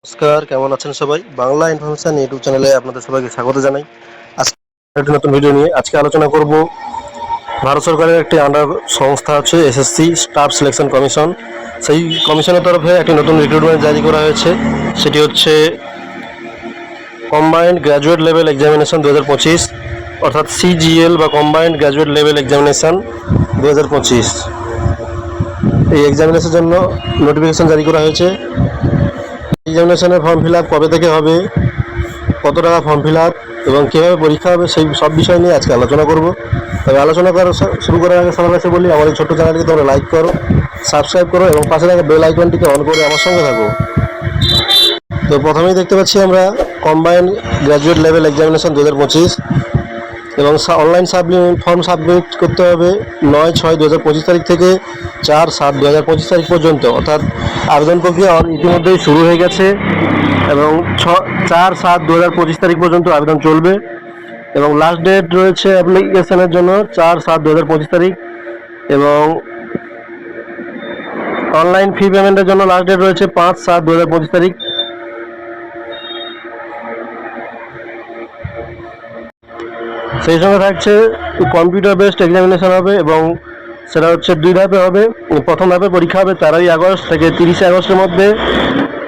নমস্কার, কেমন আছেন সবাই? বাংলা ইনফরমেশন ইউটিউব চ্যানেলে আপনাদের সবাইকে স্বাগত জানাই। আজকে একটি নতুন ভিডিও নিয়ে আলোচনা করব। ভারত সরকারের একটি আন্ডার সংস্থা হচ্ছে এসএসসি স্টাফ সিলেকশন কমিশন। সেই কমিশনের তরফে একটি নতুন রিক্রুটমেন্ট জারি করা হয়েছে, সেটি হচ্ছে কম্বাইন্ড গ্র্যাজুয়েট লেভেল এক্সামিনেশন 2025, অর্থাৎ সিজিএল বা কম্বাইন্ড গ্র্যাজুয়েট লেভেল এক্সামিনেশন 2025। এই এক্সামিনেশনের জন্য নোটিফিকেশন জারি করা হয়েছে। এক্সামিনেশনের ফর্ম ফিল আপ কবে থেকে হবে, কত টাকা ফর্ম ফিল আপ এবং কীভাবে পরীক্ষা হবে, সেই সব বিষয় নিয়ে আজকে আলোচনা করব। তবে আলোচনা শুরু করার আগে সবার কাছে বলি, আমাদের ছোট্ট চ্যানেলটিকে তোমরা লাইক করো, সাবস্ক্রাইব করো এবং পাশে থাকা বেল আইকনটিকে অন করে আমার সঙ্গে থাকো। তো প্রথমেই দেখতে পাচ্ছি আমরা কম্বাইন্ড গ্র্যাজুয়েট লেভেল এক্সামিনেশন 2025 এবং অনলাইন ফর্ম সাবমিট করতে হবে 9/6/2025 তারিখ থেকে 4/7/2025 তারিখ পর্যন্ত, অর্থাৎ আবেদন প্রক্রিয়া ইতিমধ্যেই শুরু হয়ে গেছে এবং 4/7/2025 তারিখ পর্যন্ত আবেদন চলবে এবং লাস্ট ডেট রয়েছে অ্যাপ্লিকেশনের জন্য 4/7/2025 তারিখ এবং অনলাইন ফি পেমেন্টের জন্য লাস্ট ডেট রয়েছে 5/7/2025 তারিখ। সেই সঙ্গে থাকছে কম্পিউটার বেসড এক্সামিনেশন হবে এবং সেটা হচ্ছে 2 ধাপে হবে। প্রথম ধাপে পরীক্ষা হবে 13 আগস্ট থেকে 30 আগস্টের মধ্যে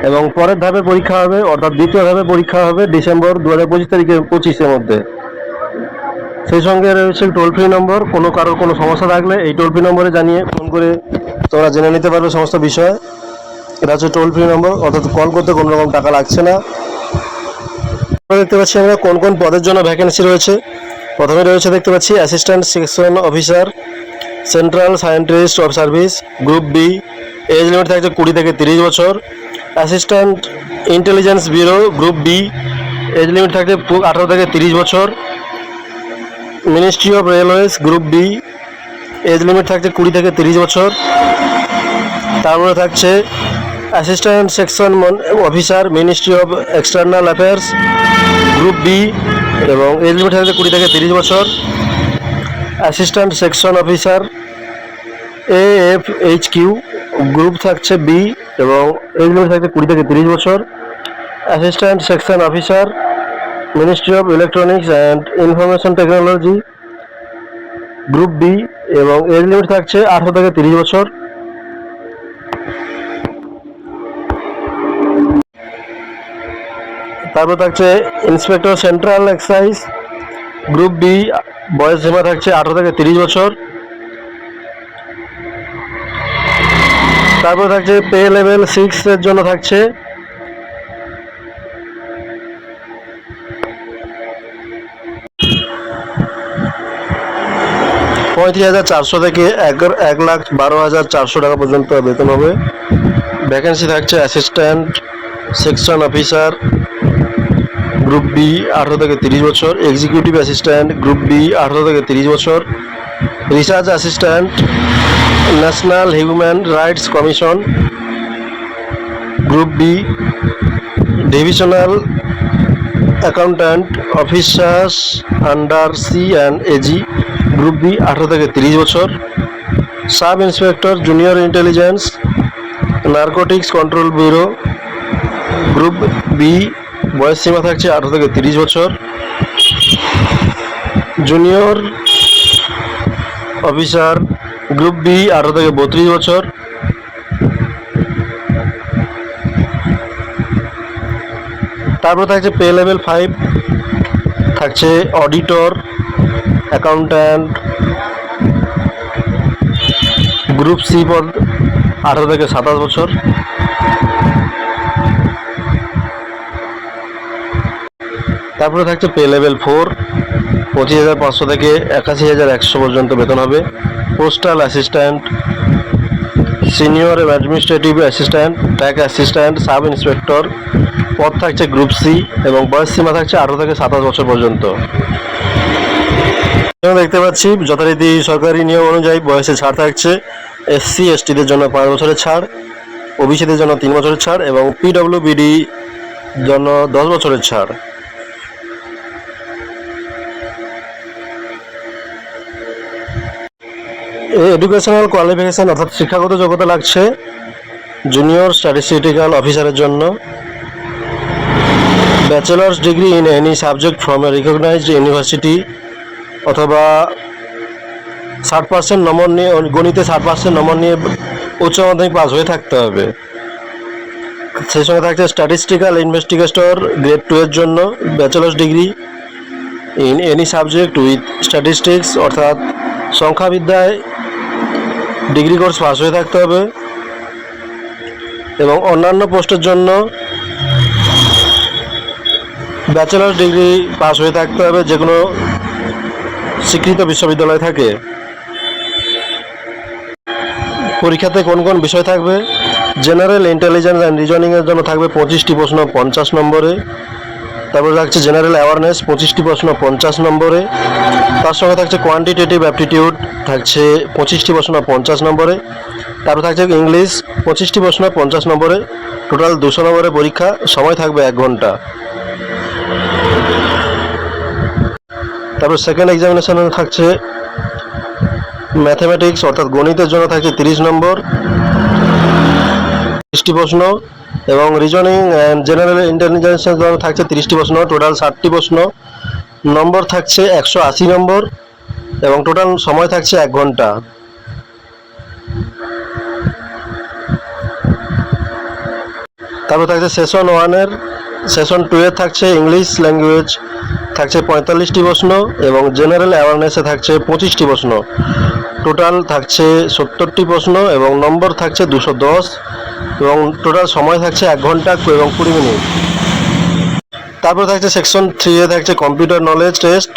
এবং পরের ধাপে পরীক্ষা হবে, অর্থাৎ দ্বিতীয় ধাপে পরীক্ষা হবে ডিসেম্বর 2025 তারিখে 25-এর মধ্যে। সেই সঙ্গে রয়েছে টোল ফ্রি নম্বর, কারোর কোনো সমস্যা থাকলে এই টোল ফ্রি নম্বরে জানিয়ে ফোন করে তোমরা জেনে নিতে পারবে সমস্ত বিষয়। এটা হচ্ছে টোল ফ্রি নম্বর, অর্থাৎ কল করতে কোনো রকম টাকা লাগছে না। দেখতে পাচ্ছি আমরা কোন কোন পদের জন্য ভ্যাকেন্সি রয়েছে। প্রথমে রয়েছে দেখতে পাচ্ছি assistant section officer, central scientist of service, group B, age limit থাকছে 20 থেকে 30 বছর। Assistant intelligence bureau, group B, age limit থাকছে 18 থেকে 30 বছর। Ministry of railways, group B, age limit থাকছে 20 থেকে 30 বছর। তারপরে থাকছে assistant section officer, ministry of external affairs, group B এবং এজ লিমিট থাকছে 20 থেকে 30 বছর। Assistant section officer AFHQ, group থাকছে বি এবং এজ লিমিট থাকছে 20 থেকে 30 বছর। Assistant section officer, ministry of electronics and information technology, group B এবং এজ লিমিট থাকছে 18 থেকে 30 বছর। তারপর থাকছে inspector central excise, group B, বয়স সীমা থাকছে 18 থেকে 30 বছর। তারপর থাকছে পে লেভেল 6 এর জন্য থাকছে 35,400 থেকে 1,12,400 টাকা পর্যন্ত বেতন হবে। ভ্যাকেন্সি থাকছে assistant section officer, group B, 18 থেকে 30 বছর। এক্সিকিউটিভ অ্যাসিস্ট্যান্ট, গ্রুপ বি, 18 থেকে 30 বছর। Research assistant, national human rights commission, group B. Divisional accountant officers under C&AG, group B, 18 থেকে 30 বছর। Sub inspector junior intelligence narcotics control bureau, group B, বয়স সীমা থাকছে 18 থেকে 30 বছর। জুনিয়র অফিসার, গ্রুপ বি, 18 থেকে 32 বছর। তারপর থাকছে পে লেভেল 5, থাকছে অডিটর, অ্যাকাউন্ট্যান্ট, গ্রুপ সি পদ, 18 থেকে 27 বছর। তারপরে থাকছে পে লেভেল 4, 25,500 থেকে 81,100 পর্যন্ত বেতন হবে। Postal assistant, senior administrative assistant, tax assistant, sub inspector পদ থাকছে গ্রুপ সি এবং বয়স সীমা থাকছে 18 থেকে 27 বছর পর্যন্ত। দেখতে পাচ্ছি যথারীতি সরকারি নিয়ম অনুযায়ী বয়সে ছাড় থাকছে। SC/STদের জন্য 5 বছরের ছাড়, ওবিসিদের জন্য 3 বছরের ছাড় এবং PWBD জন্য 10 বছরের ছাড়। এডুকেশনাল কোয়ালিফিকেশন অর্থাৎ শিক্ষাগত যোগ্যতা লাগছে জুনিয়র স্ট্যাটিস্টিক্যাল অফিসারের জন্য bachelor's degree in any subject from a recognised university, অথবা 60% নম্বর নিয়ে, গণিতে 60% নম্বর নিয়ে উচ্চ মাধ্যমিক পাস হয়ে থাকতে হবে। সেই সঙ্গে থাকছে স্ট্যাটিস্টিক্যাল ইনভেস্টিগেটর গ্রেড 2 এর জন্য bachelor's degree in any subject with statistics, অর্থাৎ সংখ্যাবিদ্যায় ডিগ্রি কোর্স পাস হয়ে থাকতে হবে। এবং অন্যান্য পোস্টের জন্য ব্যাচেলার্স ডিগ্রি পাস হয়ে থাকতে হবে, যে কোনো স্বীকৃত বিশ্ববিদ্যালয় থাকে। পরীক্ষাতে কোন কোন বিষয় থাকবে? জেনারেল ইন্টেলিজেন্স অ্যান্ড রিজনিংয়ের জন্য থাকবে 25টি প্রশ্ন 50 নম্বরে। তারপরে থাকছে জেনারেল অ্যাওয়ারনেস 25টি প্রশ্ন 50 নম্বরে। তার সঙ্গে থাকছে কোয়ান্টিটেটিভ অ্যাপটিটিউড, থাকছে 25টি প্রশ্ন 50 নম্বরে। তারপর থাকছে ইংলিশ 25টি প্রশ্ন 50 নম্বরে, টোটাল 200 নম্বরের পরীক্ষা, সময় থাকবে 1 ঘন্টা। তারপর সেকেন্ড এক্সামিনেশনে থাকছে ম্যাথমেটিক্স, অর্থাৎ গণিতের জন্য থাকছে 30 নম্বর 30টি প্রশ্ন, এবং রিজনিং অ্যান্ড জেনারেল ইন্টেলিজেন্সের জন্য থাকছে 30টি প্রশ্ন, টোটাল 60টি প্রশ্ন, নম্বর থাকছে 180 নম্বর, এবং টোটাল সময় থাকছে 1 ঘন্টা। তারপর থাকছে সেশন 2 এর থাকছে ইংলিশ ল্যাঙ্গুয়েজ, থাকছে 45টি প্রশ্ন, এবং জেনারেল অ্যাওয়ারনেসে থাকছে 25টি প্রশ্ন, টোটাল থাকছে 70টি প্রশ্ন, এবং নম্বর থাকছে 210, এবং টোটাল সময় থাকছে 1 ঘন্টা এবং 20 মিনিট। তারপর থাকছে সেকশন 3 এ থাকছে কম্পিউটার নলেজ টেস্ট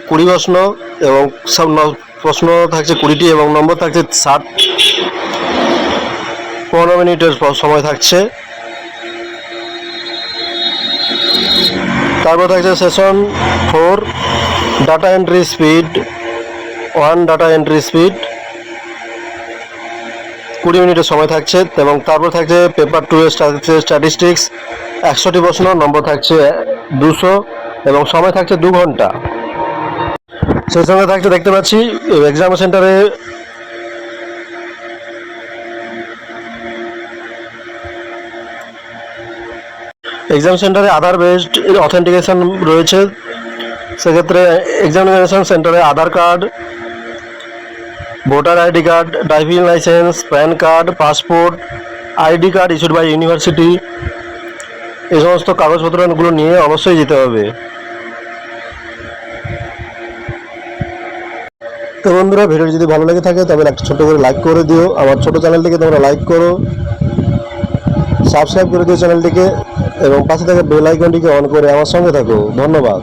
20 প্রশ্ন, এবং সব প্রশ্ন থাকছে 20টি, এবং নম্বর থাকছে 15 মিনিটের সময় থাকছে। তারপর থাকছে session 4 data entry speed 1 data entry speed 20 মিনিটের সময় থাকছে, এবং তারপর থাকছে পেপার 2 এর স্ট্যাটিস্টিক্স 100টি প্রশ্ন, নম্বর থাকছে 200, এবং সময় থাকছে 2 ঘন্টা। সেই সঙ্গে থাকছে দেখতে পাচ্ছি এক্সাম সেন্টারে আধার বেসড অথেন্টিকেশন রয়েছে। সেক্ষেত্রে এক্সামিনেশন সেন্টারে Aadhaar card, voter ID card, driving licence, PAN card, passport, ID card issued by university, এই সমস্ত কাগজপত্রগুলো নিয়ে অবশ্যই যেতে হবে। তো বন্ধুরা, ভিডিও যদি ভালো লেগে থাকে তবে একটা ছোট করে লাইক করে দিও। আমার ছোট চ্যানেলটিকে তোমরা লাইক করো, সাবস্ক্রাইব করে দিও চ্যানেলটিকে, এবং পাশে থাকা বেল আইকনটিকে অন করে আমার সঙ্গে থাকো। ধন্যবাদ।